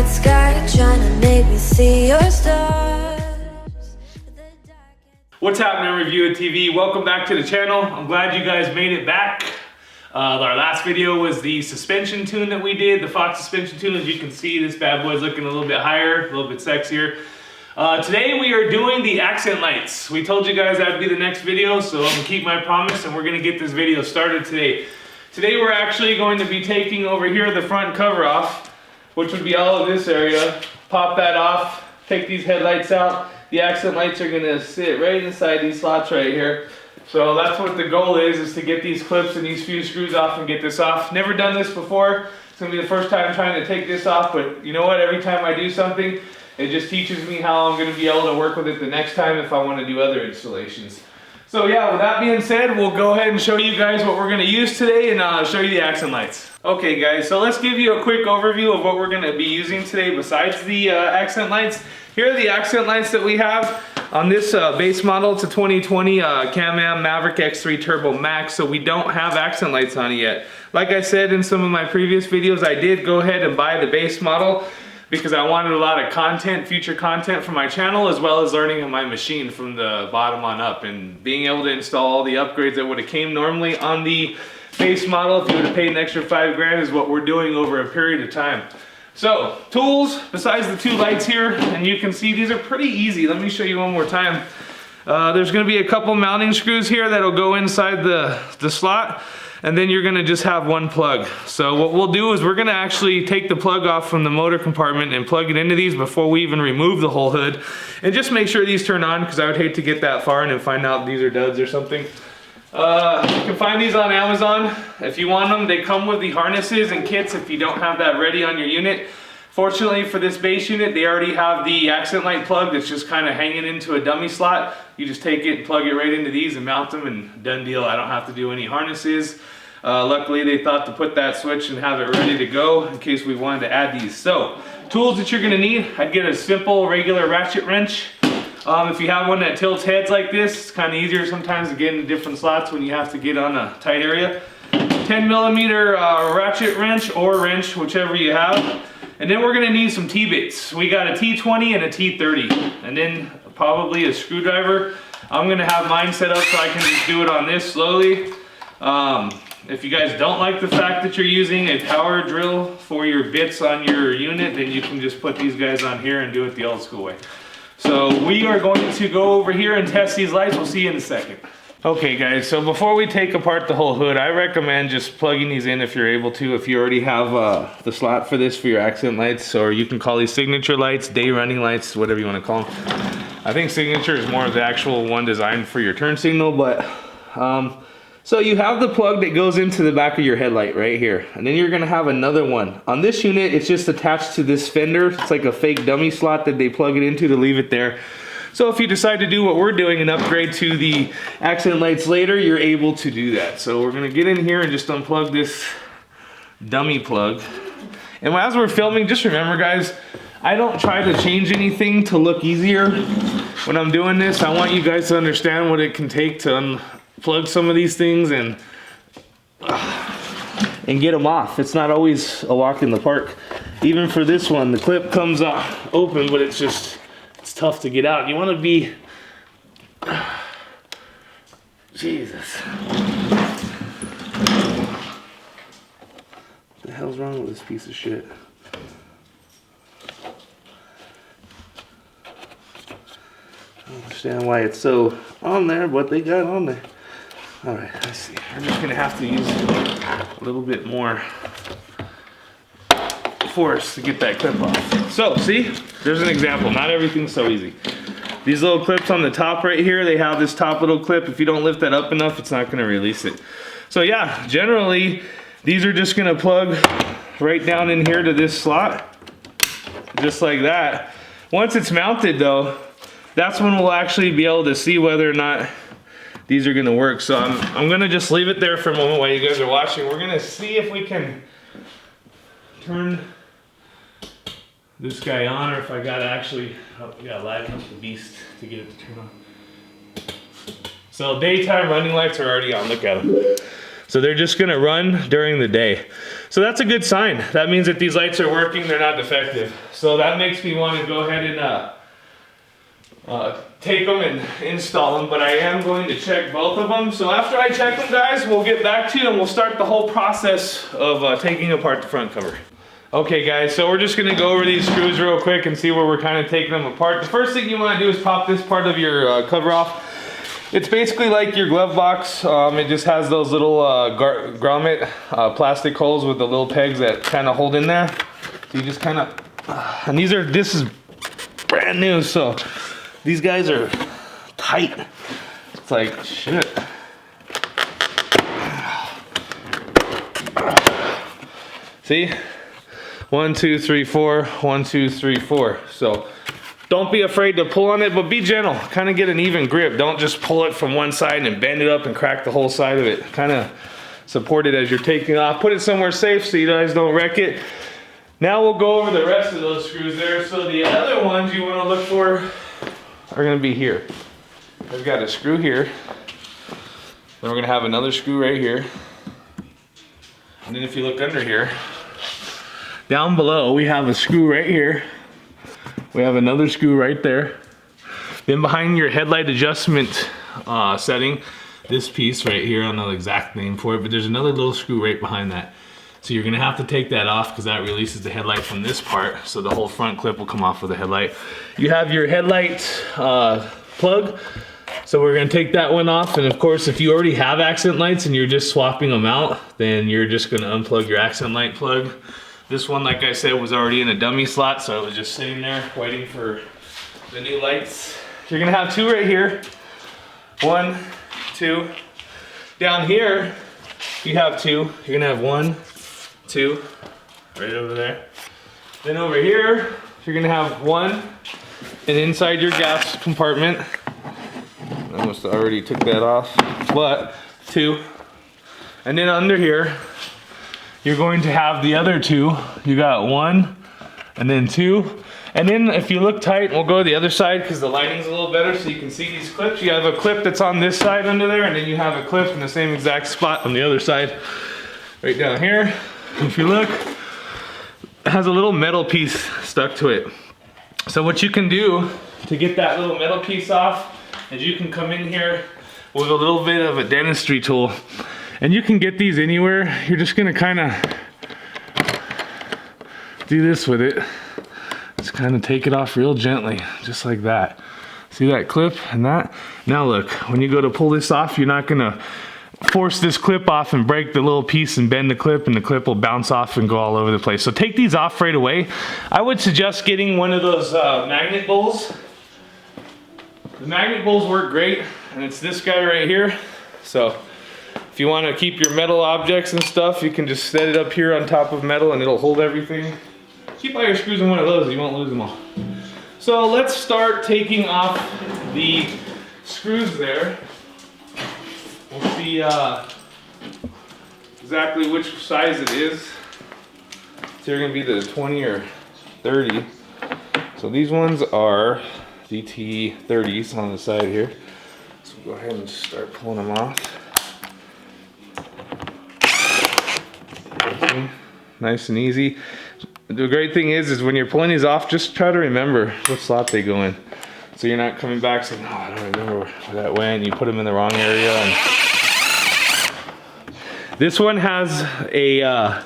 night sky, trying to make me see your stars. What's happening, Review It TV? Welcome back to the channel. I'm glad you guys made it back. Our last video was the suspension tune that we did, the Fox suspension tune. As you can see, this bad boy's looking a little bit higher, a little bit sexier. Today we are doing the accent lights. We told you guys that'd be the next video, so I'm gonna keep my promise and we're gonna get this video started today. Today we're actually going to be taking over here the front cover off, which would be all of this area. Pop that off, take these headlights out. The accent lights are gonna sit right inside these slots right here. So that's what the goal is to get these clips and these few screws off and get this off. Never done this before. It's gonna be the first time trying to take this off, but you know what? Every time I do something, it just teaches me how I'm gonna be able to work with it the next time if I wanna do other installations. So yeah, with that being said, we'll go ahead and show you guys what we're gonna use today and show you the accent lights. Okay guys, so let's give you a quick overview of what we're gonna be using today besides the accent lights. Here are the accent lights that we have. On this base model, it's a 2020 Can-Am Maverick X3 Turbo Max, so we don't have accent lights on it yet. Like I said in some of my previous videos, I did go ahead and buy the base model because I wanted a lot of content, future content for my channel, as well as learning on my machine from the bottom on up and being able to install all the upgrades that would have came normally on the base model. If you would have paid an extra $5 grand is what we're doing over a period of time. So, tools, besides the two lights here, and you can see these are pretty easy. Let me show you one more time. There's gonna be a couple mounting screws here that'll go inside the slot, and then you're gonna just have one plug. So what we'll do is we're gonna actually take the plug off from the motor compartment and plug it into these before we even remove the whole hood, and just make sure these turn on, because I would hate to get that far and then find out these are duds or something. You can find these on Amazon if you want them. They come with the harnesses and kits if you don't have that ready on your unit. Fortunately for this base unit, they already have the accent light plug that's just kind of hanging into a dummy slot. You just take it, plug it right into these and mount them, and done deal. I don't have to do any harnesses. Luckily they thought to put that switch and have it ready to go in case we wanted to add these. So, tools that you're gonna need, I'd get a simple regular ratchet wrench. If you have one that tilts heads like this, it's kind of easier sometimes to get into different slots when you have to get on a tight area. 10mm ratchet wrench or wrench, whichever you have. And then we're gonna need some T-bits. We got a T20 and a T30. And then probably a screwdriver. I'm gonna have mine set up so I can just do it on this slowly. If you guys don't like the fact that you're using a power drill for your bits on your unit, then you can just put these guys on here and do it the old school way. So we are going to go over here and test these lights. We'll see you in a second. Okay guys, so before we take apart the whole hood, I recommend just plugging these in if you're able to. If you already have the slot for this for your accent lights, or you can call these signature lights, day running lights, whatever you want to call them. I think signature is more of the actual one designed for your turn signal, but so you have the plug that goes into the back of your headlight right here, and then you're gonna have another one. On this unit, it's just attached to this fender. It's like a fake dummy slot that they plug it into to leave it there. So if you decide to do what we're doing and upgrade to the accent lights later, you're able to do that. So we're gonna get in here and just unplug this dummy plug. And as we're filming, just remember guys, I don't try to change anything to look easier. When I'm doing this, I want you guys to understand what it can take to unplug some of these things and get them off. It's not always a walk in the park. Even for this one, the clip comes open, but it's tough to get out. You want to be, Jesus. What the hell's wrong with this piece of shit? I don't understand why it's so on there, but they got on there. All right, let's see. I'm just gonna have to use a little bit more force to get that clip off. So, see, there's an example. Not everything's so easy. These little clips on the top right here, they have this top little clip. If you don't lift that up enough, it's not gonna release it. So yeah, generally, these are just gonna plug right down in here to this slot, just like that. Once it's mounted though, that's when we'll actually be able to see whether or not these are gonna work. So I'm gonna just leave it there for a moment while you guys are watching. We're gonna see if we can turn this guy on, or if I gotta actually, we gotta liven up the beast to get it to turn on. So daytime running lights are already on, look at them. So they're just gonna run during the day. So that's a good sign. That means that these lights are working, they're not defective. So that makes me want to go ahead and take them and install them, but I am going to check both of them. So after I check them, guys, we'll get back to you and we'll start the whole process of taking apart the front cover. Okay guys, so we're just gonna go over these screws real quick and see where we're kind of taking them apart. The first thing you wanna do is pop this part of your cover off. It's basically like your glove box. It just has those little grommet plastic holes with the little pegs that kind of hold in there. So you just kind of, and this is brand new, so these guys are tight. It's like, shit. See? 1, 2, 3, 4, 1, 2, 3, 4. So don't be afraid to pull on it, but be gentle. Kind of get an even grip. Don't just pull it from one side and bend it up and crack the whole side of it. Kind of support it as you're taking it off. Put it somewhere safe so you guys don't wreck it. Now we'll go over the rest of those screws there. So the other ones you want to look for are going to be here. I've got a screw here. Then we're going to have another screw right here. And then if you look under here, down below we have a screw right here. We have another screw right there. Then behind your headlight adjustment setting, this piece right here, I don't know the exact name for it, but there's another little screw right behind that. So you're gonna have to take that off because that releases the headlight from this part, so the whole front clip will come off of the headlight. You have your headlight plug, so we're gonna take that one off, and of course if you already have accent lights and you're just swapping them out, then you're just gonna unplug your accent light plug. This one, like I said, was already in a dummy slot, so it was just sitting there waiting for the new lights. You're gonna have two right here. 1, 2. Down here, you have two. You're gonna have 1, 2, right over there. Then over here, you're gonna have 1, and inside your gas compartment, I must have already took that off, but 2. And then under here, you're going to have the other 2. You got 1, and then 2. And then if you look tight, we'll go to the other side because the lighting's a little better so you can see these clips. You have a clip that's on this side under there, and then you have a clip in the same exact spot on the other side, right down here. If you look, it has a little metal piece stuck to it. So what you can do to get that little metal piece off is you can come in here with a little bit of a dentistry tool. And you can get these anywhere. You're just gonna kind of do this with it. Just kind of take it off real gently, just like that. See that clip and that? Now look, when you go to pull this off, you're not gonna force this clip off and break the little piece and bend the clip, and the clip will bounce off and go all over the place. So take these off right away. I would suggest getting one of those magnet bowls. The magnet bowls work great, and it's this guy right here. So if you want to keep your metal objects and stuff, you can just set it up here on top of metal and it'll hold everything. Keep all your screws in one of those, you won't lose them all. So let's start taking off the screws there. We'll see exactly which size it is. It's either gonna be the 20 or 30. So these ones are DT 30s on the side here. So we'll go ahead and just start pulling them off. Nice and easy. The great thing is when you're pulling these off, just try to remember what slot they go in. So you're not coming back saying, oh, I don't remember where that went. You put them in the wrong area. And this one has a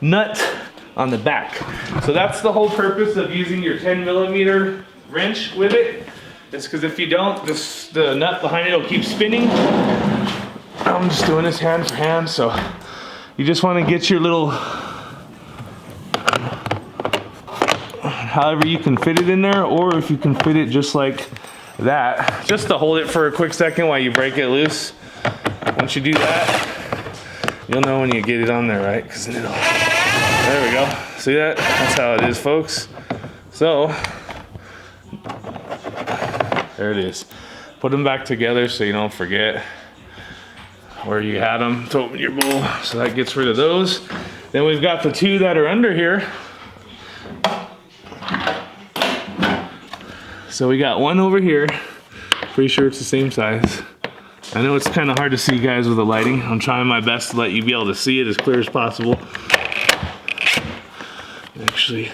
nut on the back. So that's the whole purpose of using your 10mm wrench with it. It's because if you don't, the nut behind it will keep spinning. I'm just doing this hand for hand, so you just want to get your little, however you can fit it in there, or if you can fit it just like that, just to hold it for a quick second while you break it loose. Once you do that, you'll know when you get it on there, right? Because it'll, there we go. See that? That's how it is, folks. So, there it is. Put them back together so you don't forget where you had them to open your bowl. So that gets rid of those. Then we've got the 2 that are under here. So we got one over here. Pretty sure it's the same size. I know it's kind of hard to see, guys, with the lighting. I'm trying my best to let you be able to see it as clear as possible. Actually,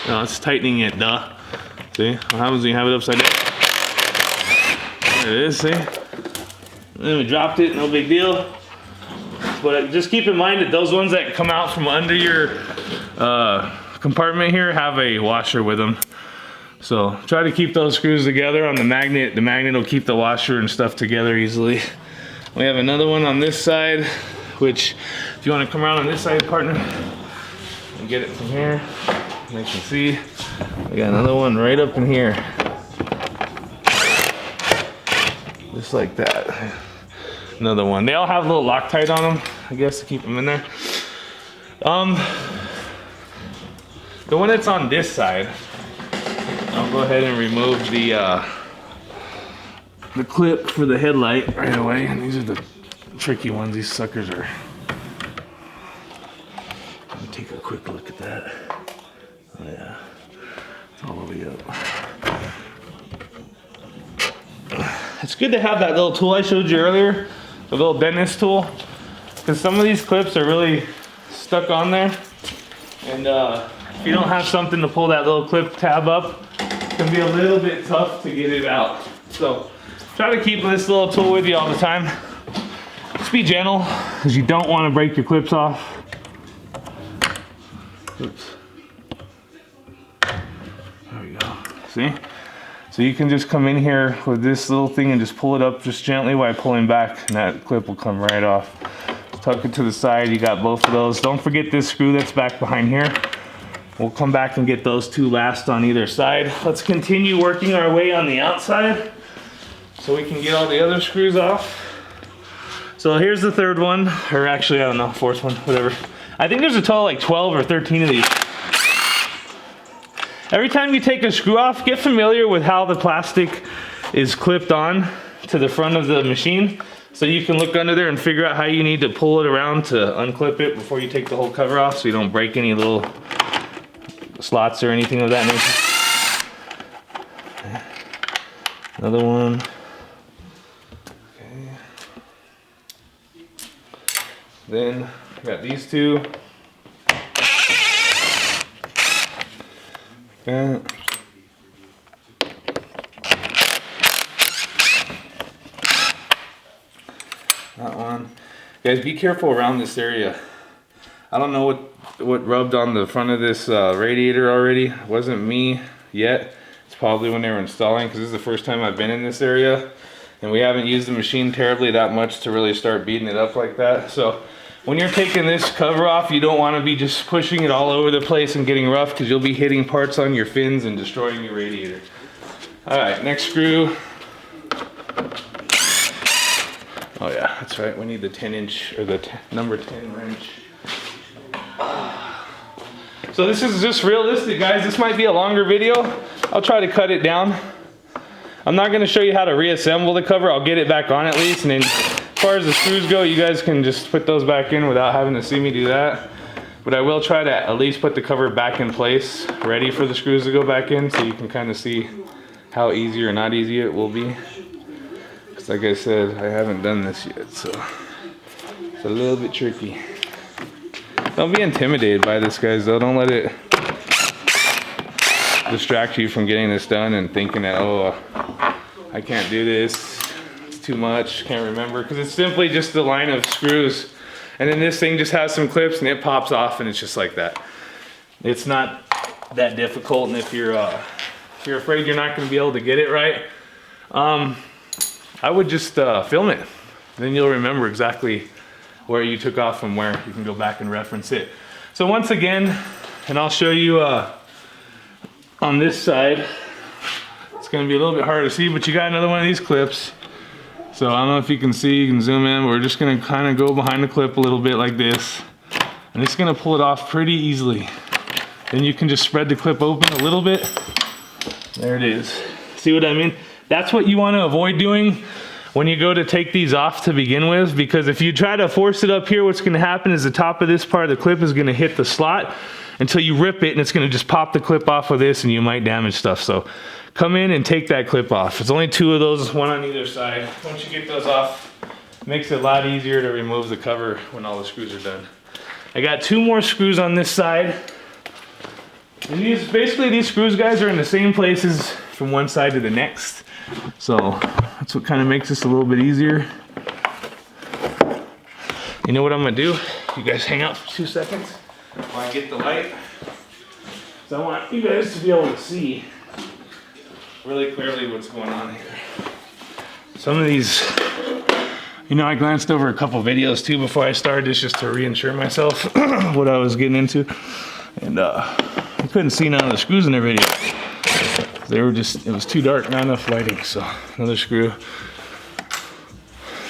no, it's tightening it, duh. See, what happens when you have it upside down? There it is, see? And then we dropped it, no big deal. But just keep in mind that those ones that come out from under your compartment here have a washer with them. So try to keep those screws together on the magnet. The magnet will keep the washer and stuff together easily. We have another one on this side, which if you want to come around on this side, partner, and get it from here, you can see we got another one right up in here. Just like that. Another one. They all have a little Loctite on them, I guess, to keep them in there. The one that's on this side, I'll go ahead and remove the clip for the headlight right away. And these are the tricky ones. These suckers are. Let me take a quick look at that. Oh yeah, it's all the way up. It's good to have that little tool I showed you earlier, the little dentist tool, because some of these clips are really stuck on there, and if you don't have something to pull that little clip tab up, it can be a little bit tough to get it out. So try to keep this little tool with you all the time. Just be gentle, because you don't want to break your clips off. Oops. There we go. See? So you can just come in here with this little thing and just pull it up just gently while pulling back, and that clip will come right off. Tuck it to the side. You got both of those. Don't forget this screw that's back behind here. We'll come back and get those two last on either side. Let's continue working our way on the outside so we can get all the other screws off. So here's the third one, or actually, I don't know, fourth one, whatever. I think there's a total like 12 or 13 of these. Every time you take a screw off, get familiar with how the plastic is clipped on to the front of the machine, so you can look under there and figure out how you need to pull it around to unclip it before you take the whole cover off, so you don't break any little slots or anything of that nature. Another one. Okay. Then I got these two. That. That one. Guys, be careful around this area. I don't know what rubbed on the front of this radiator already. It wasn't me yet. It's probably when they were installing, because this is the first time I've been in this area, and we haven't used the machine terribly that much to really start beating it up like that. So when you're taking this cover off, you don't want to be just pushing it all over the place and getting rough, because you'll be hitting parts on your fins and destroying your radiator. All right, next screw. Oh yeah, that's right. We need the 10-inch or the number 10 wrench. So this is just realistic, guys. This might be a longer video. I'll try to cut it down. I'm not going to show you how to reassemble the cover. I'll get it back on at least, and then as far as the screws go, you guys can just put those back in without having to see me do that. But I will try to at least put the cover back in place, ready for the screws to go back in, so you can kind of see how easy or not easy it will be. Because like I said, I haven't done this yet, so it's a little bit tricky. Don't be intimidated by this, guys, though. Don't let it distract you from getting this done and thinking that, oh, I can't do this. Too much, can't remember, because it's simply just the line of screws, and then this thing just has some clips and it pops off, and it's just like that. It's not that difficult, and if you're afraid you're not going to be able to get it right, I would just film it. Then you'll remember exactly where you took off from where. You can go back and reference it. So once again, and I'll show you on this side, it's going to be a little bit harder to see, but you got another one of these clips. So I don't know if you can see, you can zoom in, but we're just gonna kind of go behind the clip a little bit like this. And it's gonna pull it off pretty easily. Then you can just spread the clip open a little bit. There it is. See what I mean? That's what you wanna avoid doing when you go to take these off to begin with, because if you try to force it up here, what's gonna happen is the top of this part of the clip is gonna hit the slot, until you rip it, and it's gonna just pop the clip off of this and you might damage stuff. So come in and take that clip off. It's only 2 of those, 1 on either side. Once you get those off, it makes it a lot easier to remove the cover when all the screws are done. I got 2 more screws on this side. And basically these screws, guys, are in the same places from one side to the next. So that's what kind of makes this a little bit easier. You know what I'm gonna do? You guys hang out for 2 seconds while I get the light. So I want you guys to be able to see really clearly what's going on here. Some of these, you know, I glanced over a couple videos too before I started this just to reassure myself what I was getting into. And I couldn't see none of the screws in their video. They were just, it was too dark, not enough lighting. So another screw.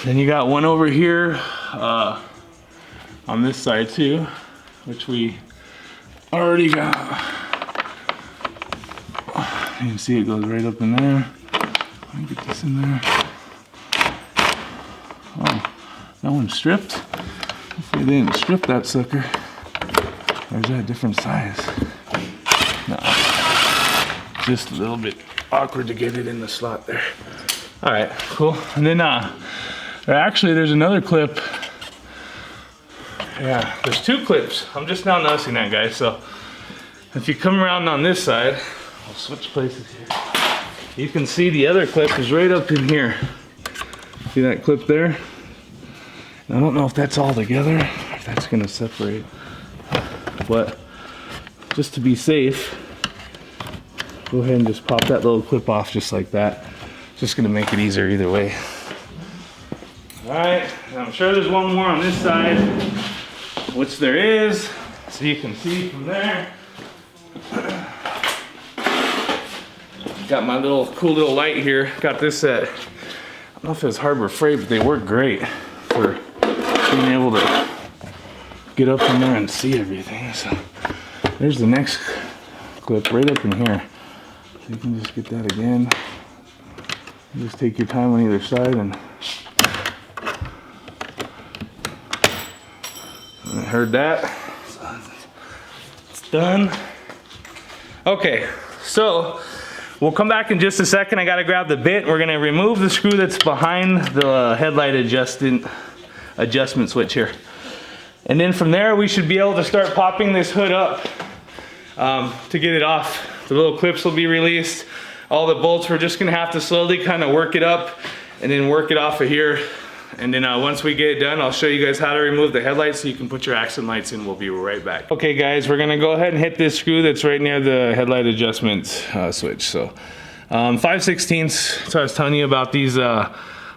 Then you got one over here on this side too, which we already got. You can see it goes right up in there. Let me get this in there. Oh, that one's stripped. Hopefully they didn't strip that sucker. Or is that a different size? No. Just a little bit awkward to get it in the slot there. All right, cool. And then actually there's another clip. Yeah, there's 2 clips. I'm just now noticing that, guys. So if you come around on this side, I'll switch places here. You can see the other clip is right up in here. See that clip there? I don't know if that's all together, if that's gonna separate. But just to be safe, go ahead and just pop that little clip off just like that. Just gonna make it easier either way. All right, and I'm sure there's one more on this side, which there is, so you can see from there. Got my cool little light here. Got this at, I don't know if it's Harbor Freight, but they work great for being able to get up in there and see everything. So there's the next clip right up in here. So you can just get that again. Just take your time on either side and I heard that. So it's done. Okay, so we'll come back in just a second. I gotta grab the bit. We're gonna remove the screw that's behind the headlight adjustment switch here. And then from there, we should be able to start popping this hood up to get it off. The little clips will be released. All the bolts, we're just gonna have to slowly kind of work it up and then work it off of here. And then once we get it done, I'll show you guys how to remove the headlights so you can put your accent lights in. We'll be right back. Okay guys, we're gonna go ahead and hit this screw that's right near the headlight adjustment switch. So 5/16, so I was telling you about these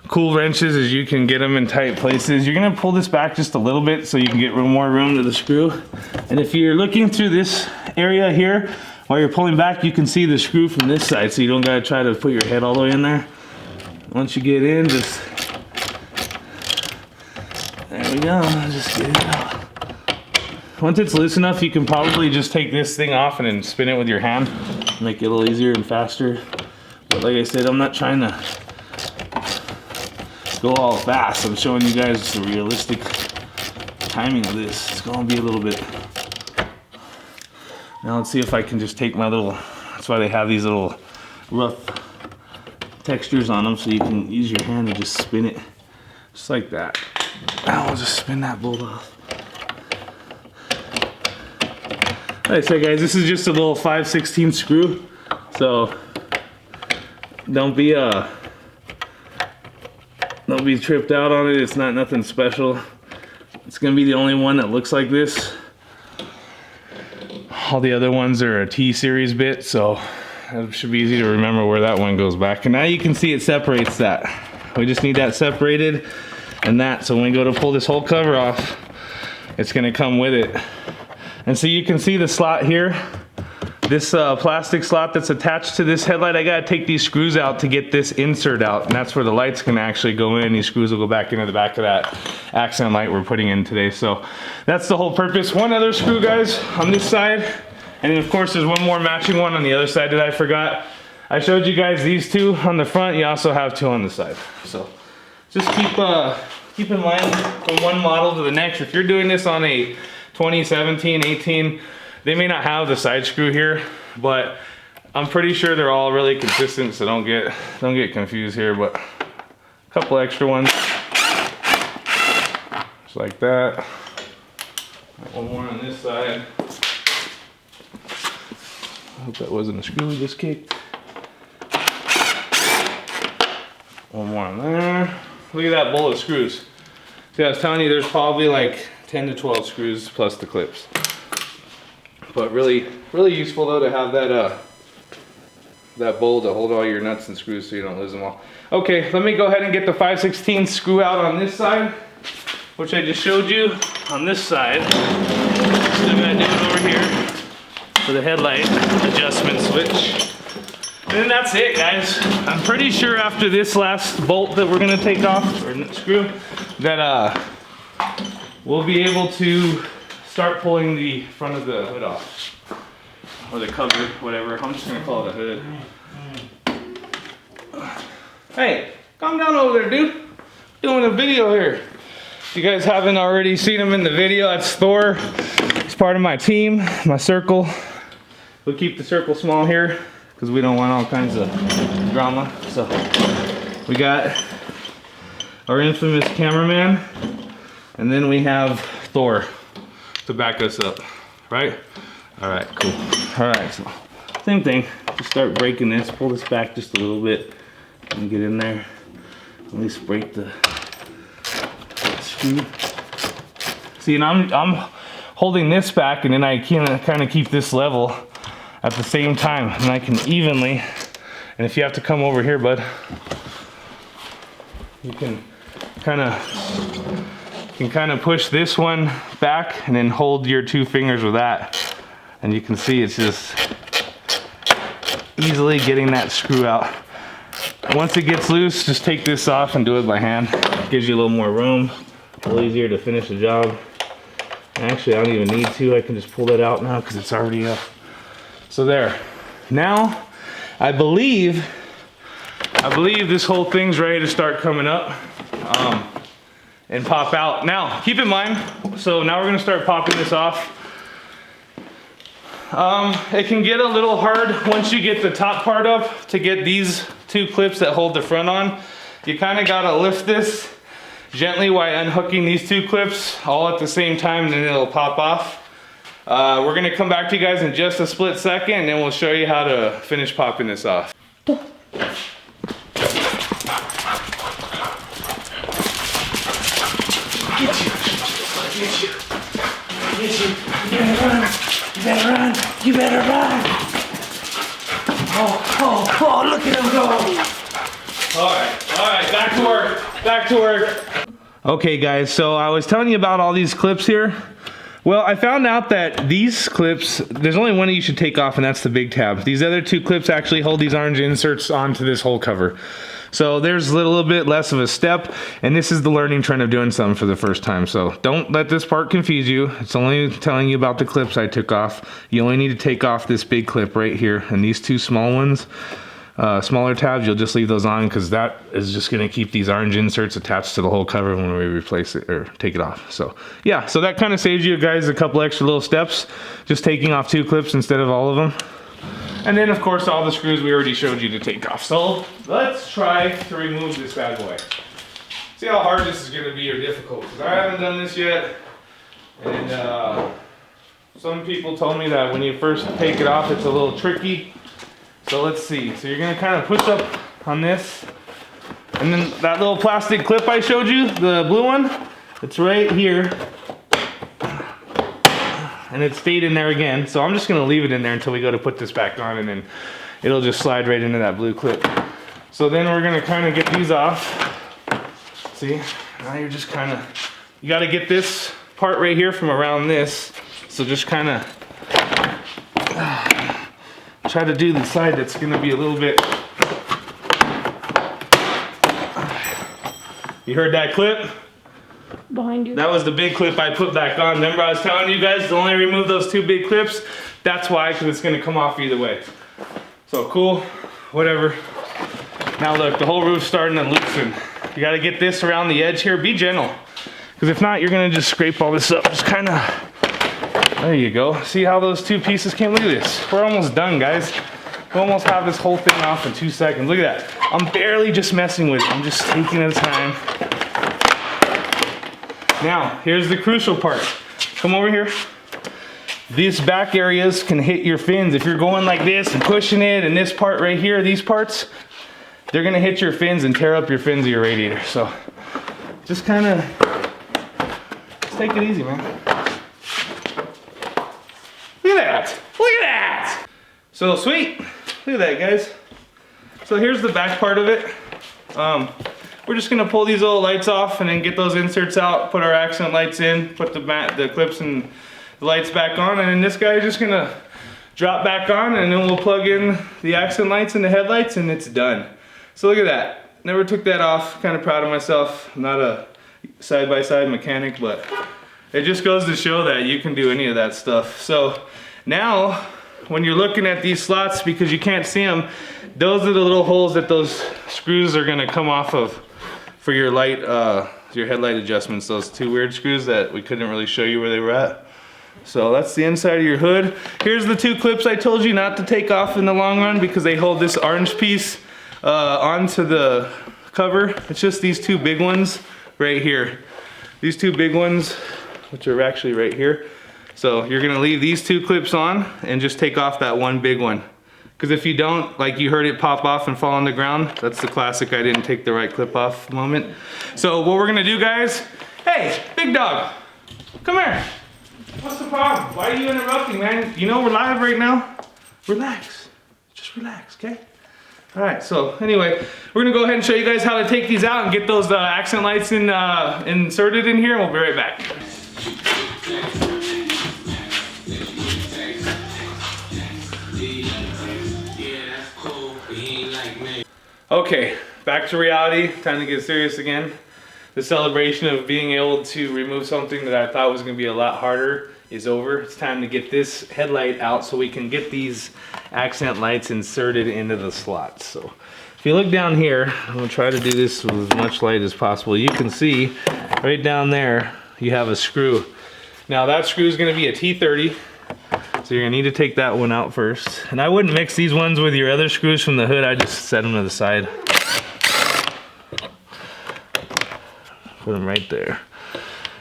cool wrenches, is you can get them in tight places. You're gonna pull this back just a little bit so you can get more room to the screw. And if you're looking through this area here, while you're pulling back, you can see the screw from this side, so you don't gotta try to put your head all the way in there. Once you get in, just, there we go, just get it out. Once it's loose enough, you can probably just take this thing off and then spin it with your hand. Make it a little easier and faster. But like I said, I'm not trying to go all fast. I'm showing you guys the realistic timing of this. It's gonna be a little bit. Now let's see if I can just take my little, that's why they have these little rough textures on them, so you can use your hand to just spin it just like that. Now I'll just spin that bolt off. Like I said, guys, this is just a little 5/16 screw, so don't be tripped out on it. It's not nothing special. It's gonna be the only one that looks like this. All the other ones are a T-series bit, so it should be easy to remember where that one goes back. And now you can see it separates that. We just need that separated and that. So when we go to pull this whole cover off, it's gonna come with it. And so you can see the slot here. This plastic slot that's attached to this headlight, I gotta take these screws out to get this insert out, and that's where the lights can actually go in. These screws will go back into the back of that accent light we're putting in today. So that's the whole purpose. One other screw, guys, on this side, and then of course there's one more matching one on the other side that I forgot. I showed you guys these 2 on the front. You also have 2 on the side. So just keep in mind from one model to the next. If you're doing this on a 2017, 18, They may not have the side screw here, but I'm pretty sure they're all really consistent, so don't get confused here, but a couple extra ones. Just like that. One more on this side. I hope that wasn't a screw we just kicked. One more on there. Look at that bowl of screws. See, I was telling you there's probably like 10 to 12 screws plus the clips. But really useful though to have that bowl to hold all your nuts and screws so you don't lose them all. Okay, let me go ahead and get the 5/16 screw out on this side, which I just showed you. On this side, still gotta do it over here for the headlight adjustment switch. And then that's it, guys. I'm pretty sure after this last bolt that we're gonna take off, or screw, that we'll be able to start pulling the front of the hood off. Or the cover, whatever. I'm just gonna call it a hood. Hey, calm down over there, dude. Doing a video here. If you guys haven't already seen him in the video, that's Thor. He's part of my team, my circle. We'll keep the circle small here because we don't want all kinds of drama. So we got our infamous cameraman, and then we have Thor to back us up, right? All right, cool. All right, so same thing. Just start breaking this, pull this back just a little bit, and get in there. At least break the screw. See, and I'm holding this back, and then I can kind of keep this level at the same time, and I can evenly. And if you have to come over here, bud, you can kind of push this one back, and then hold your two fingers with that, and you can see it's just easily getting that screw out. Once it gets loose, just take this off and do it by hand. Gives you a little more room, a little easier to finish the job. And actually, I don't even need to. I can just pull that out now because it's already up. So there. Now, I believe this whole thing's ready to start coming up and pop out. Now, keep in mind, so now we're gonna start popping this off. It can get a little hard once you get the top part up to get these two clips that hold the front on. You kind of gotta lift this gently while unhooking these two clips all at the same time, and then it'll pop off. We're gonna come back to you guys in just a split second, and then we'll show you how to finish popping this off. Get you. You better run. You better run. Oh, look at him go. All right, back to work. Okay guys, so I was telling you about all these clips here. Well, I found out that these clips, there's only one that you should take off, and that's the big tab. These other two clips actually hold these orange inserts onto this whole cover. So there's a little bit less of a step, and this is the learning trend of doing something for the first time. So don't let this part confuse you. It's only telling you about the clips I took off. You only need to take off this big clip right here, and these two small ones, smaller tabs, you'll just leave those on because that is just going to keep these orange inserts attached to the whole cover when we replace it or take it off. So yeah, so that kind of saves you guys a couple extra little steps, just taking off two clips instead of all of them. And then of course all the screws we already showed you to take off. So let's try to remove this bad boy. See how hard this is going to be or difficult, because I haven't done this yet. And some people told me that when you first take it off it's a little tricky. So let's see. So you're going to kind of push up on this. And then that little plastic clip I showed you, the blue one, it's right here. And it stayed in there again. So I'm just going to leave it in there until we go to put this back on, and then it'll just slide right into that blue clip. So then we're going to kind of get these off. See, now you're just kind of, you got to get this part right here from around this. So just kind of try to do the side that's going to be a little bit. You heard that clip? Behind you. That was the big clip I put back on. Remember I was telling you guys to only remove those two big clips? That's why, because it's going to come off either way. So cool, whatever. Now look, the whole roof's starting to loosen. You got to get this around the edge here. Be gentle, because if not, you're going to just scrape all this up. Just kind of There you go. See how those two pieces came? Look at this. We're almost done, guys. We almost have this whole thing off in 2 seconds. Look at that. I'm barely just messing with it. I'm just taking the time. Now, here's the crucial part. Come over here. These back areas can hit your fins. If you're going like this and pushing it, and this part right here, these parts, they're gonna hit your fins and tear up your fins of your radiator. So just kind of, just take it easy, man. Look at that, look at that. So sweet, look at that, guys. So here's the back part of it. We're just gonna pull these little lights off and then get those inserts out, put our accent lights in, put the clips and the lights back on, and then this guy is just gonna drop back on, and then we'll plug in the accent lights and the headlights, and it's done. So look at that. Never took that off. Kind of proud of myself. I'm not a side-by-side mechanic, but it just goes to show that you can do any of that stuff. So now, when you're looking at these slots, because you can't see them, those are the little holes that those screws are gonna come off of for your light, your headlight adjustments. Those two weird screws that we couldn't really show you where they were at. So that's the inside of your hood. Here's the two clips I told you not to take off in the long run because they hold this orange piece onto the cover. It's just these two big ones right here. These two big ones, which are actually right here. So you're gonna leave these two clips on and just take off that one big one. Because if you don't, like you heard it pop off and fall on the ground, that's the classic I didn't take the right clip off moment. So what we're gonna do, guys, hey, big dog, come here. What's the problem? Why are you interrupting, man? You know we're live right now. Relax, just relax, okay? All right, so anyway, we're gonna go ahead and show you guys how to take these out and get those accent lights inserted in here, and we'll be right back. Okay, back to reality. Time to get serious again. The celebration of being able to remove something that I thought was going to be a lot harder is over. It's time to get this headlight out so we can get these accent lights inserted into the slots. So if you look down here, I'm going to try to do this with as much light as possible. You can see right down there you have a screw. Now that screw is going to be a T30. So you're gonna need to take that one out first. And I wouldn't mix these ones with your other screws from the hood. I just set them to the side. Put them right there.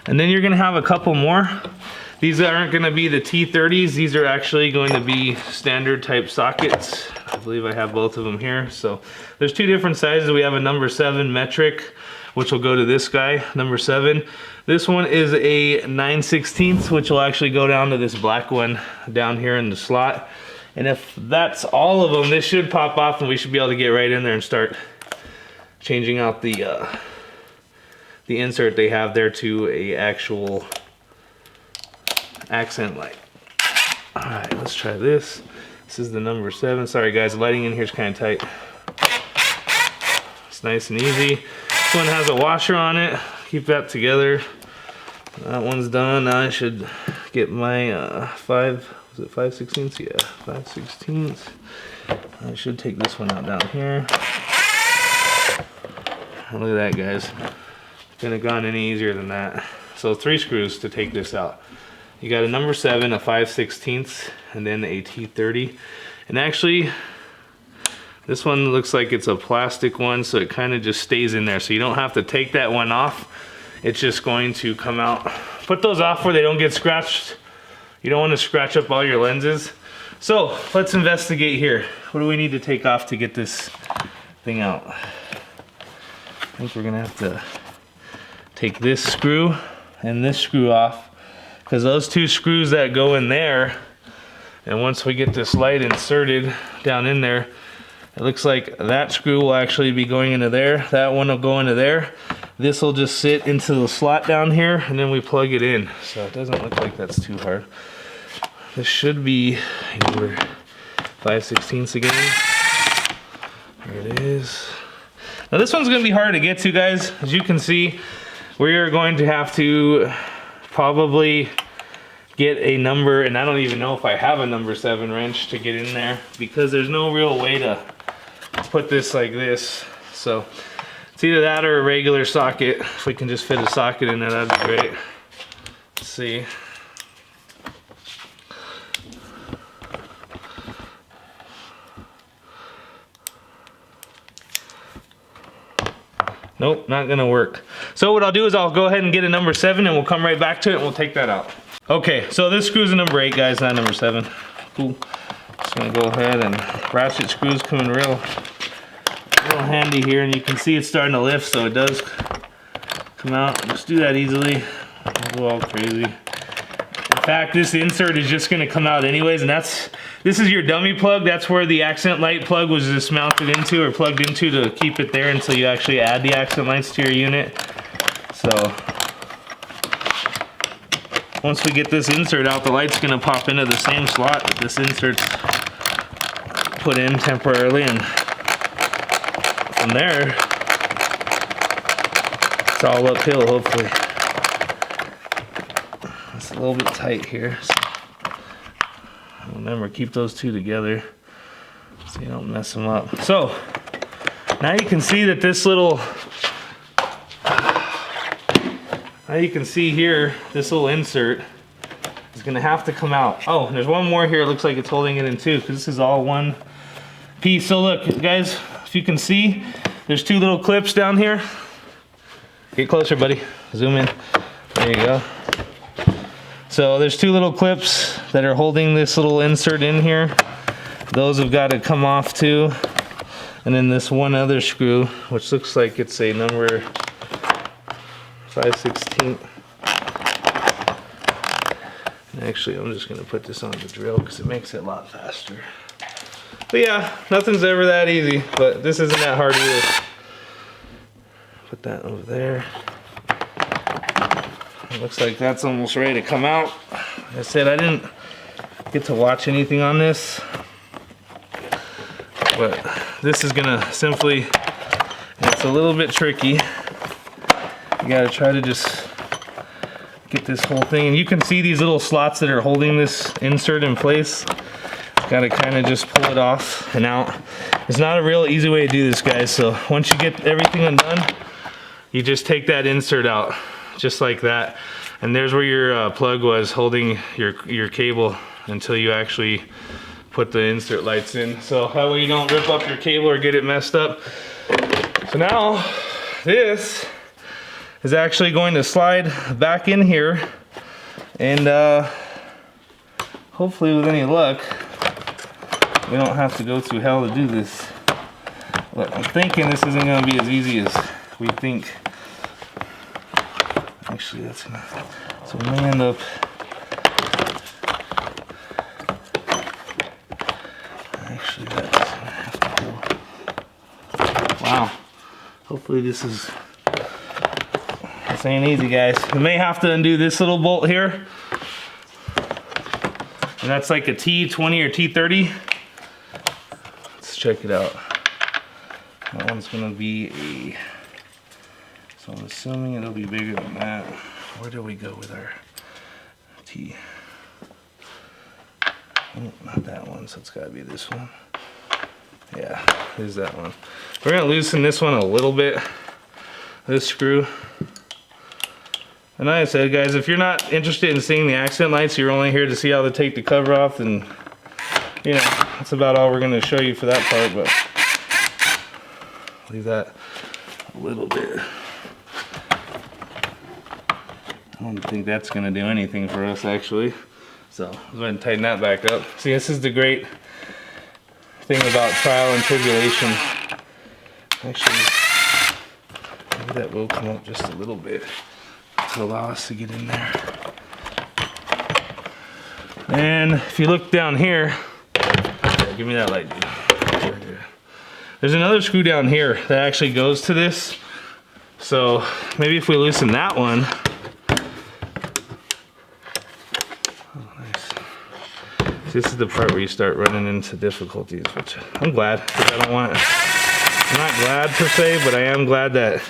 And then you're gonna have a couple more. These aren't gonna be the T30s. These are actually going to be standard type sockets. I believe I have both of them here. So there's two different sizes. We have a number 7 metric, which will go to this guy, number 7. This one is a 9/16, which will actually go down to this black one down here in the slot. And if that's all of them, this should pop off and we should be able to get right in there and start changing out the insert they have there to a actual accent light. All right, let's try this. This is the number 7. Sorry guys, the lighting in here is kind of tight. It's nice and easy. This one has a washer on it. Keep that together. That one's done. Now I should get my 5/16? Yeah, 5/16. I should take this one out down here. Look at that, guys. Couldn't have gone any easier than that. So 3 screws to take this out. You got a number 7, a 5/16, and then a T30. And actually, this one looks like it's a plastic one, so it kind of just stays in there. So you don't have to take that one off. It's just going to come out. Put those off where they don't get scratched. You don't want to scratch up all your lenses. So let's investigate here. What do we need to take off to get this thing out? I think we're gonna have to take this screw and this screw off, because those 2 screws that go in there, and once we get this light inserted down in there, it looks like that screw will actually be going into there. That one will go into there. This will just sit into the slot down here, and then we plug it in. So it doesn't look like that's too hard. This should be number 5/16 again. There it is. Now this one's gonna be hard to get to, guys. As you can see, we are going to have to probably get a number, and I don't even know if I have a number 7 wrench to get in there, because there's no real way to put this like this. So it's either that or a regular socket. If we can just fit a socket in there, that'd be great. Let's see. Nope, not gonna work. So what I'll do is I'll go ahead and get a number 7 and we'll come right back to it and we'll take that out. Okay, so this screw's a number 8, guys, not number 7. Cool. Just gonna go ahead and ratchet screws coming real handy here, and you can see it's starting to lift, so it does come out. Just do that easily. Don't go all crazy. In fact, this insert is just gonna come out anyways, and this is your dummy plug. That's where the accent light plug was just mounted into or plugged into to keep it there until you actually add the accent lights to your unit. So once we get this insert out, the light's gonna pop into the same slot that this insert's put in temporarily, and from there, it's all uphill, hopefully. It's a little bit tight here. So remember, keep those two together so you don't mess them up. So, now you can see that this little, now you can see here, this little insert is gonna have to come out. Oh, there's one more here. It looks like it's holding it in two, because this is all one piece. So look, guys, if you can see, there's two little clips down here. Get closer, buddy. Zoom in. There you go. So there's two little clips that are holding this little insert in here. Those have got to come off too. And then this one other screw, which looks like it's a number 5/16. Actually, I'm just gonna put this on the drill because it makes it a lot faster. But yeah, nothing's ever that easy, but this isn't that hard either. Put that over there. It looks like that's almost ready to come out. Like I said, I didn't get to watch anything on this, but this is gonna simply, it's a little bit tricky. You gotta try to just get this whole thing, and you can see these little slots that are holding this insert in place. Gotta kind of just pull it off and out. It's not a real easy way to do this, guys. So once you get everything undone, you just take that insert out, just like that. And there's where your plug was holding your cable until you actually put the insert lights in. So that way you don't rip up your cable or get it messed up. So now this is actually going to slide back in here, and hopefully with any luck, we don't have to go through hell to do this. But I'm thinking this isn't going to be as easy as we think. Actually, so we may end up. Actually, that's gonna have to go. Wow. Hopefully this ain't easy, guys. We may have to undo this little bolt here. And that's like a T20 or T30. Let's check it out. That one's gonna be a, so I'm assuming it'll be bigger than that. Where do we go with our T? Oh, not that one, so it's gotta be this one. Yeah, here's that one. We're gonna loosen this one a little bit, this screw. And like I said, guys, if you're not interested in seeing the accent lights, you're only here to see how to take the cover off, and you know, that's about all we're gonna show you for that part, but leave that a little bit. I don't think that's gonna do anything for us, actually. So, let's go ahead and tighten that back up. See, this is the great thing about trial and tribulation. Actually, maybe that will come up just a little bit to allow us to get in there. And if you look down here, give me that light, dude. There's another screw down here that actually goes to this. So maybe if we loosen that one. Oh, nice. This is the part where you start running into difficulties, which I'm glad, because I'm not glad per se, but I am glad that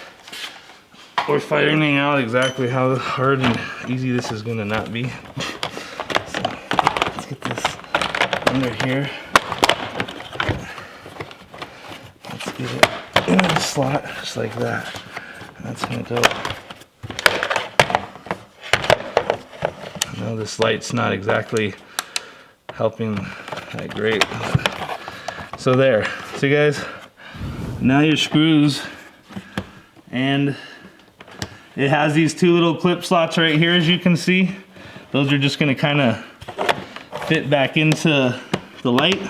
we're finding out exactly how hard and easy this is gonna not be. So let's get this under here. Let's get it in the slot just like that. And that's gonna go. I know this light's not exactly helping that great. So there. See, guys, now your screws And it has these two little clip slots right here, as you can see. Those are just gonna kind of fit back into the light,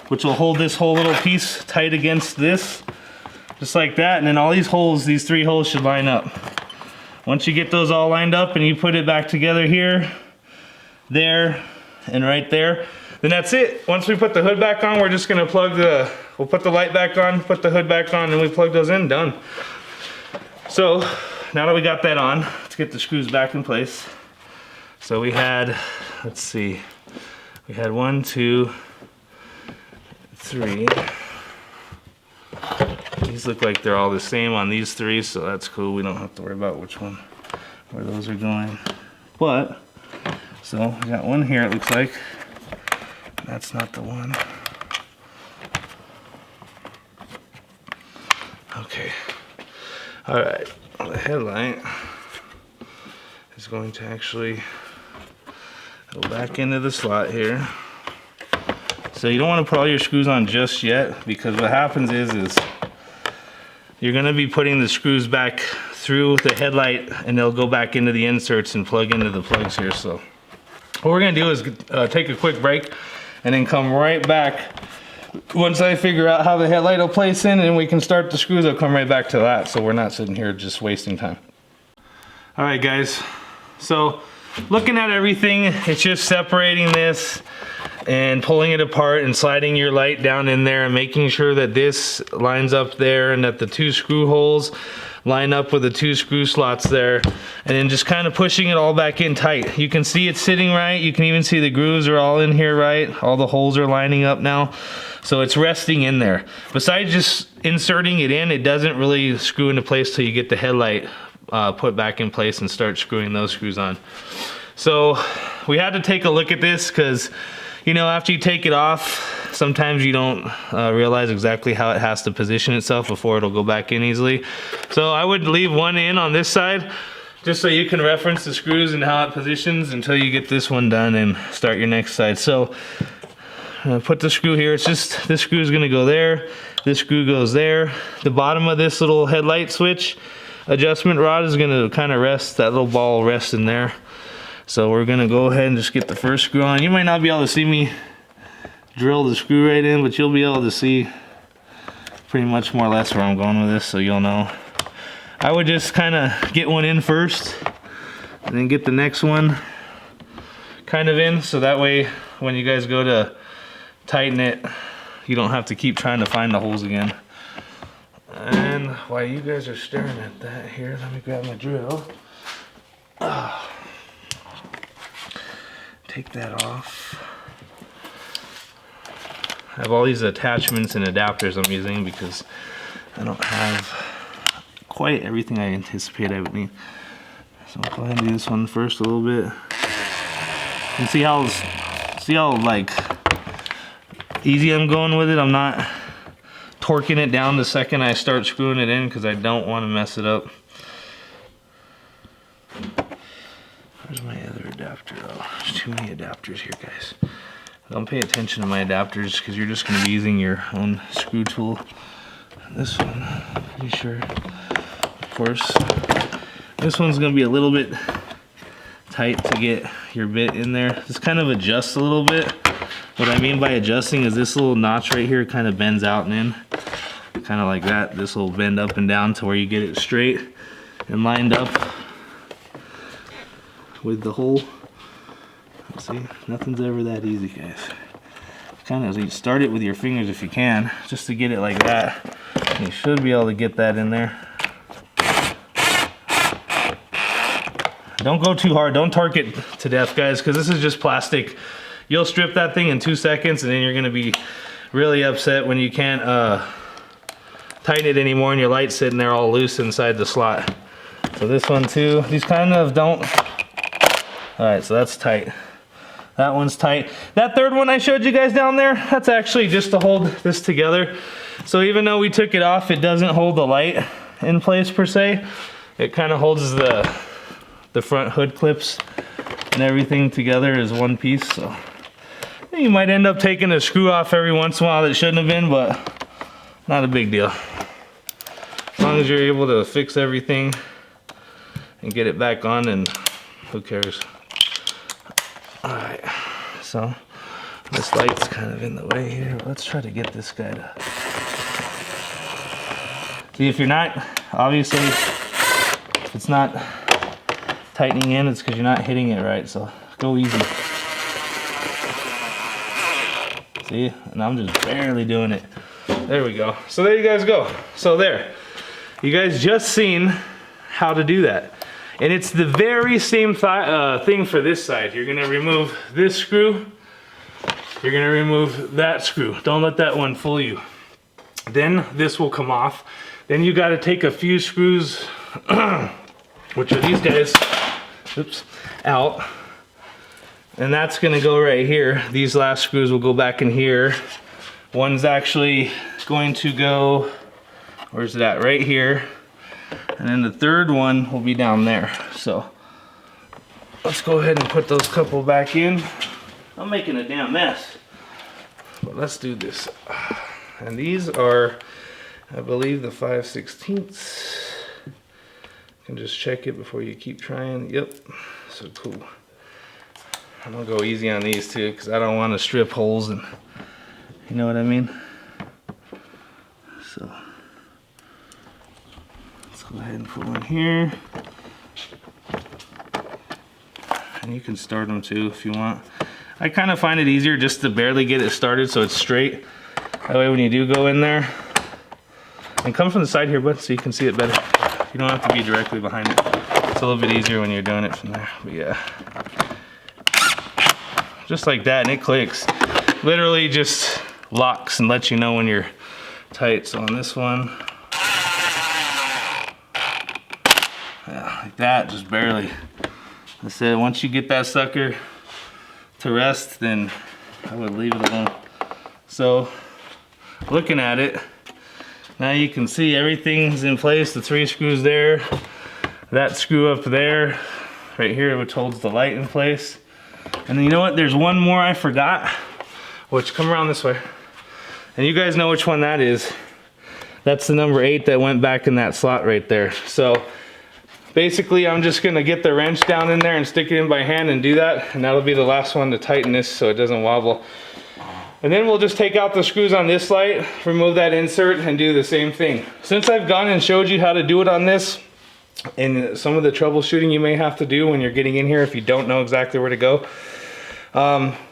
which will hold this whole little piece tight against this, just like that. And then all these holes, these 3 holes should line up. Once you get those all lined up and you put it back together here, there, and right there, then that's it. Once we put the hood back on, we're just gonna we'll put the light back on, put the hood back on, and we plug those in, done. So now that we got that on, let's get the screws back in place. So we had, let's see, we had 1, 2, 3. These look like they're all the same on these 3, so that's cool. We don't have to worry about where those are going. But, so we got one here, it looks like. That's not the one. Okay. All right, the headlight is going to actually go back into the slot here. So you don't want to put all your screws on just yet, because what happens is you're going to be putting the screws back through the headlight, and they'll go back into the inserts and plug into the plugs here. So what we're going to do is take a quick break and then come right back. Once I figure out how the headlight will place in and we can start the screws, I'll come right back to that, so we're not sitting here just wasting time. All right, guys, so looking at everything, it's just separating this and pulling it apart and sliding your light down in there and making sure that this lines up there and that the 2 screw holes line up with the 2 screw slots there, and then just kind of pushing it all back in tight. You can see it's sitting right. You can even see the grooves are all in here right. All the holes are lining up now. So it's resting in there. Besides just inserting it in, it doesn't really screw into place till you get the headlight put back in place and start screwing those screws on. So we had to take a look at this because, you know, after you take it off, sometimes you don't realize exactly how it has to position itself before it'll go back in easily. So I would leave one in on this side just so you can reference the screws and how it positions until you get this one done and start your next side. So put the screw here. It's just, this screw is gonna go there. This screw goes there. The bottom of this little headlight switch adjustment rod is gonna kind of rest, that little ball will rest in there. So we're gonna go ahead and just get the first screw on. You might not be able to see me drill the screw right in, but you'll be able to see pretty much more or less where I'm going with this, so you'll know. I would just kind of get one in first and then get the next one kind of in, so that way when you guys go to tighten it, you don't have to keep trying to find the holes again. And while you guys are staring at that here, let me grab my drill. Take that off. I have all these attachments and adapters I'm using because I don't have quite everything I anticipate I would need. So I'll go ahead and do this one first a little bit. And see how like easy I'm going with it. I'm not torquing it down the second I start screwing it in because I don't want to mess it up. Where's my other adapter? Oh, there's too many adapters here, guys. Don't pay attention to my adapters because you're just going to be using your own screw tool. This one, pretty sure. Of course, this one's going to be a little bit tight to get your bit in there. Just kind of adjust a little bit. What I mean by adjusting is this little notch right here kind of bends out and in. Kind of like that. This will bend up and down to where you get it straight and lined up with the hole. See, nothing's ever that easy, guys. Kind of start it with your fingers if you can, just to get it like that. You should be able to get that in there. Don't go too hard. Don't torque it to death, guys, because this is just plastic. You'll strip that thing in 2 seconds, and then you're going to be really upset when you can't tighten it anymore and your light's sitting there all loose inside the slot. So this one too, these kind of don't. All right, so that's tight. That one's tight. That third one I showed you guys down there, that's actually just to hold this together. So even though we took it off, it doesn't hold the light in place per se. It kind of holds the front hood clips and everything together as one piece. So you might end up taking a screw off every once in a while that shouldn't have been, but not a big deal. So long as you're able to fix everything and get it back on, and who cares? Alright, so this light's kind of in the way here. Let's try to get this guy to... See, if you're not, obviously, if it's not tightening in, it's because you're not hitting it right, so go easy. See, and I'm just barely doing it. There we go. So there you guys go. So there, you guys just seen how to do that. And it's the very same thing for this side. You're gonna remove this screw. You're gonna remove that screw. Don't let that one fool you. Then this will come off. Then you gotta take a few screws, which are these guys, oops, out. And that's gonna go right here. These last screws will go back in here. One's actually going to go, where's it at? Right here. And then the third one will be down there. So let's go ahead and put those couple back in. I'm making a damn mess, but let's do this. And these are, I believe, the 5/16. You can just check it before you keep trying. Yep, so cool. I'm gonna go easy on these too, because I don't want to strip holes, and you know what I mean. So let's go ahead and put one here, and you can start them too if you want. I kind of find it easier just to barely get it started so it's straight. That way when you do go in there, and come from the side here, bud, so you can see it better. You don't have to be directly behind it. It's a little bit easier when you're doing it from there, but yeah. Just like that, and it clicks. Literally just locks and lets you know when you're tight. So on this one, yeah, like that, just barely. I said, once you get that sucker to rest, then I would leave it alone. So, looking at it, now you can see everything's in place. The 3 screws there, that screw up there, right here, which holds the light in place. And then you know what, there's one more I forgot, which, come around this way. And you guys know which one that is. That's the number 8 that went back in that slot right there. So basically I'm just gonna get the wrench down in there and stick it in by hand and do that. And that'll be the last one to tighten this so it doesn't wobble. And then we'll just take out the screws on this light, remove that insert, and do the same thing. Since I've gone and showed you how to do it on this, and some of the troubleshooting you may have to do when you're getting in here if you don't know exactly where to go,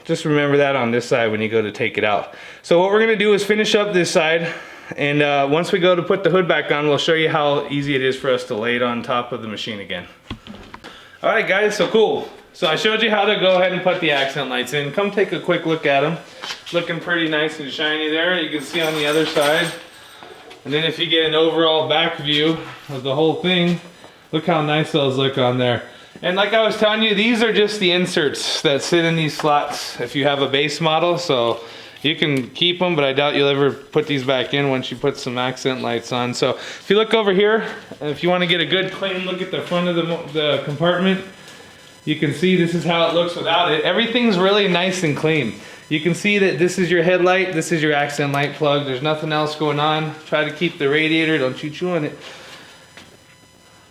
just remember that on this side when you go to take it out. So what we're gonna do is finish up this side, and once we go to put the hood back on, we'll show you how easy it is for us to lay it on top of the machine again. All right guys, so cool. So I showed you how to go ahead and put the accent lights in. Come take a quick look at them. Looking pretty nice and shiny there. You can see on the other side. And then if you get an overall back view of the whole thing, look how nice those look on there. And like I was telling you, these are just the inserts that sit in these slots if you have a base model. So you can keep them, but I doubt you'll ever put these back in once you put some accent lights on. So if you look over here, if you want to get a good clean look at the front of the compartment, you can see this is how it looks without it. Everything's really nice and clean. You can see that this is your headlight, this is your accent light plug. There's nothing else going on. Try to keep the radiator, don't you chew on it.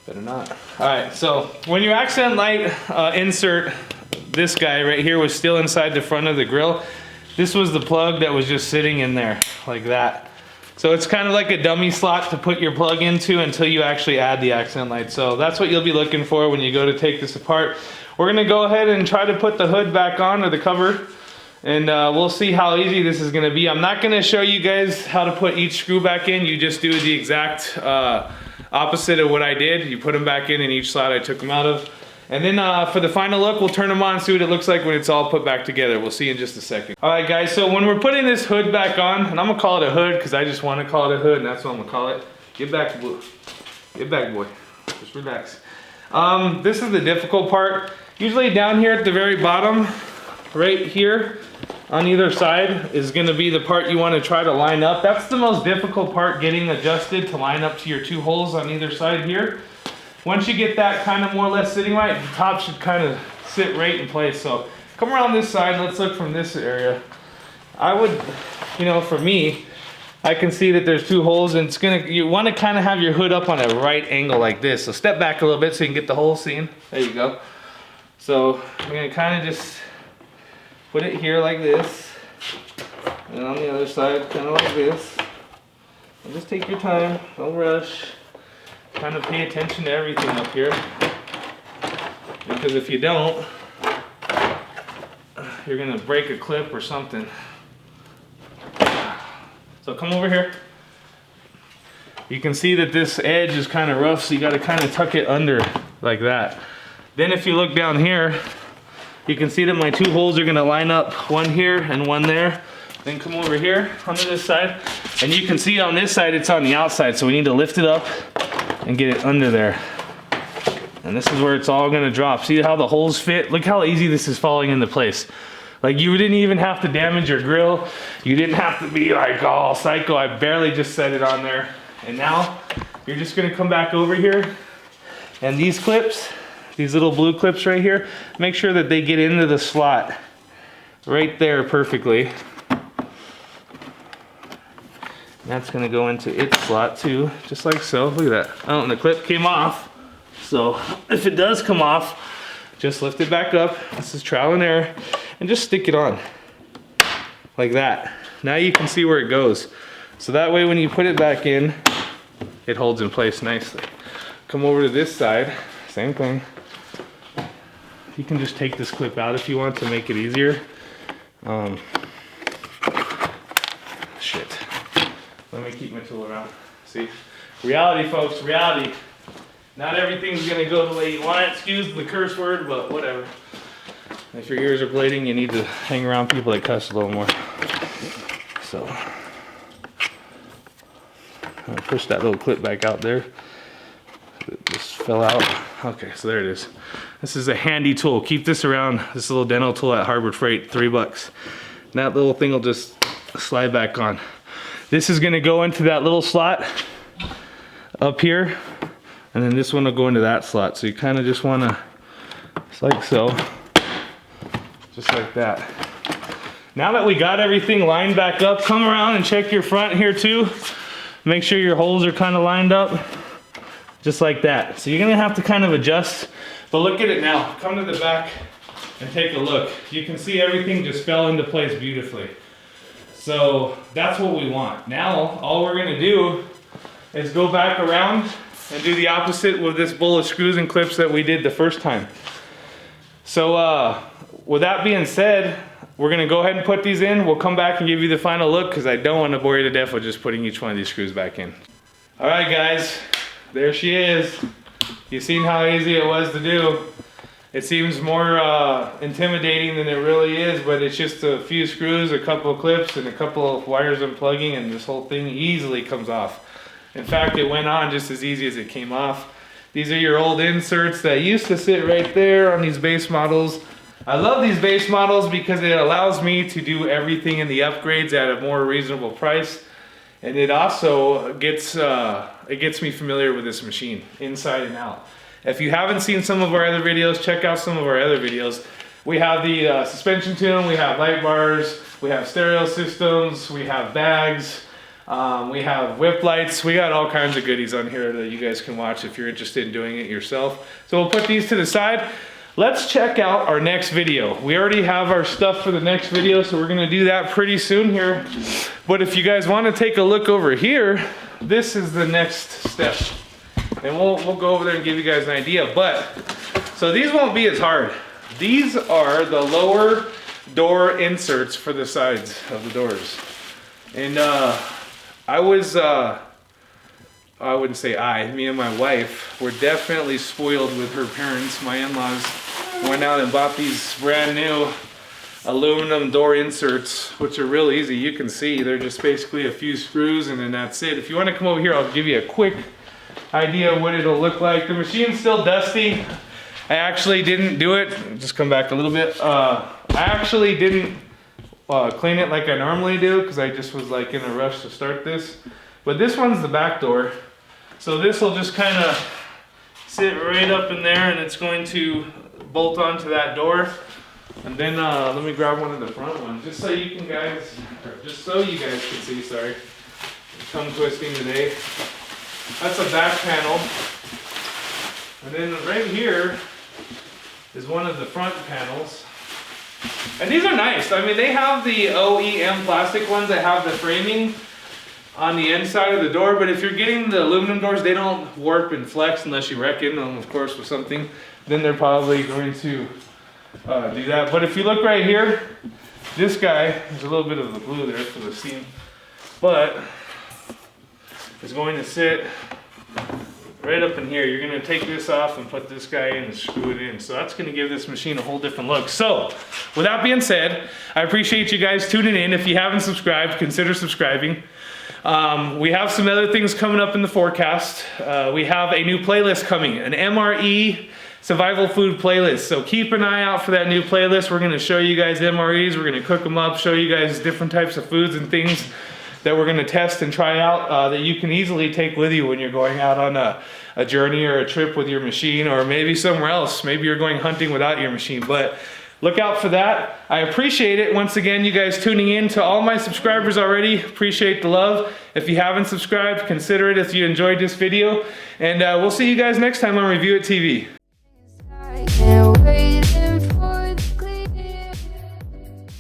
Better not. All right, so when your accent light insert, this guy right here was still inside the front of the grill. This was the plug that was just sitting in there like that. So it's kind of like a dummy slot to put your plug into until you actually add the accent light. So that's what you'll be looking for when you go to take this apart. We're gonna go ahead and try to put the hood back on, or the cover, and we'll see how easy this is gonna be. I'm not gonna show you guys how to put each screw back in. You just do the exact opposite of what I did. You put them back in each slot I took them out of. And then for the final look, we'll turn them on, see what it looks like when it's all put back together. We'll see in just a second. All right guys, so when we're putting this hood back on, and I'm gonna call it a hood because I just wanna call it a hood, and that's what I'm gonna call it. Get back, boy. Get back, boy. Just relax. This is the difficult part. Usually down here at the very bottom, right here, on either side, is gonna be the part you wanna try to line up. That's the most difficult part, getting adjusted to line up to your 2 holes on either side here. Once you get that kind of more or less sitting right, the top should kind of sit right in place. So come around this side, let's look from this area. I would, you know, for me, I can see that there's 2 holes, and you want to kind of have your hood up on a right angle like this. So step back a little bit so you can get the hole seen. There you go. So I'm going to kind of just put it here like this, and on the other side kind of like this. And just take your time, don't rush. Kind of pay attention to everything up here, because if you don't, you're going to break a clip or something. So come over here. You can see that this edge is kind of rough, so you got to kind of tuck it under like that. Then if you look down here, you can see that my 2 holes are going to line up, one here and one there. Then come over here onto this side, and you can see on this side it's on the outside, so we need to lift it up and get it under there. And this is where it's all going to drop. See how the holes fit? Look how easy this is falling into place. Like, you didn't even have to damage your grill. You didn't have to be like all psycho. I barely just set it on there. And now you're just gonna come back over here, and these clips, these little blue clips right here, make sure that they get into the slot right there perfectly. That's gonna go into its slot too, just like so. Look at that. Oh, and the clip came off. So if it does come off, just lift it back up. This is trial and error, and just stick it on like that. Now you can see where it goes. So that way when you put it back in, it holds in place nicely. Come over to this side, same thing. You can just take this clip out if you want to make it easier. Shit. Let me keep my tool around. See? Reality, folks, reality. Not everything's gonna go the way you want it. Excuse the curse word, but whatever. If your ears are bleeding, you need to hang around people that cuss a little more. So, I'll push that little clip back out there. It just fell out. Okay, so there it is. This is a handy tool. Keep this around. This little dental tool at Harbor Freight, $3. And that little thing will just slide back on. This is gonna go into that little slot up here, and then this one will go into that slot. So you kind of just wanna, it's like so, just like that. Now that we got everything lined back up, come around and check your front here too. Make sure your holes are kind of lined up, just like that. So you're gonna have to kind of adjust, but look at it now. Come to the back and take a look. You can see everything just fell into place beautifully. So that's what we want. Now, all we're gonna do is go back around and do the opposite with this bowl of screws and clips that we did the first time. So with that being said, we're gonna go ahead and put these in. We'll come back and give you the final look, because I don't want to bore you to death with just putting each one of these screws back in. All right, guys, there she is. You've seen how easy it was to do. It seems more intimidating than it really is, but it's just a few screws, a couple of clips, and a couple of wires unplugging, and this whole thing easily comes off. In fact, it went on just as easy as it came off. These are your old inserts that used to sit right there on these base models. I love these base models because it allows me to do everything in the upgrades at a more reasonable price. And it also gets me familiar with this machine, inside and out. If you haven't seen some of our other videos, check out some of our other videos. We have the suspension tune, we have light bars, we have stereo systems, we have bags, we have whip lights. We got all kinds of goodies on here that you guys can watch if you're interested in doing it yourself. So we'll put these to the side. Let's check out our next video. We already have our stuff for the next video, so we're gonna do that pretty soon here. But if you guys wanna take a look over here, this is the next step. And we'll go over there and give you guys an idea. But, so these won't be as hard. These are the lower door inserts for the sides of the doors. And I wouldn't say me and my wife were definitely spoiled with her parents. My in-laws went out and bought these brand new aluminum door inserts, which are real easy. You can see they're just basically a few screws, and then that's it. If you want to come over here, I'll give you a quick idea of what it'll look like. The machine's still dusty. I actually didn't do it. Just come back a little bit. I actually didn't clean it like I normally do, because I just was like in a rush to start this. But this one's the back door. So this will just kind of sit right up in there, and it's going to bolt onto that door. And then let me grab one of the front ones, just so you guys can see, sorry. tongue twisting today. That's a back panel. And then right here is one of the front panels. And these are nice. I mean, they have the OEM plastic ones that have the framing on the inside of the door, but if you're getting the aluminum doors, they don't warp and flex unless you wreck in them, of course, with something. Then they're probably going to do that. But if you look right here, this guy, there's a little bit of the glue there for the seam, but it's going to sit right up in here. You're going to take this off and put this guy in and screw it in. So that's going to give this machine a whole different look. So with that being said, I appreciate you guys tuning in. If you haven't subscribed, consider subscribing. We have some other things coming up in the forecast. We have a new playlist coming, an MRE survival food playlist. So keep an eye out for that new playlist. We're going to show you guys MREs. We're going to cook them up, show you guys different types of foods and things that we're going to test and try out that you can easily take with you when you're going out on a journey or a trip with your machine, or maybe somewhere else. Maybe you're going hunting without your machine, but look out for that. I appreciate it. Once again, you guys tuning in. To all my subscribers already, appreciate the love. If you haven't subscribed, consider it if you enjoyed this video. And we'll see you guys next time on Review It TV. I can't wait.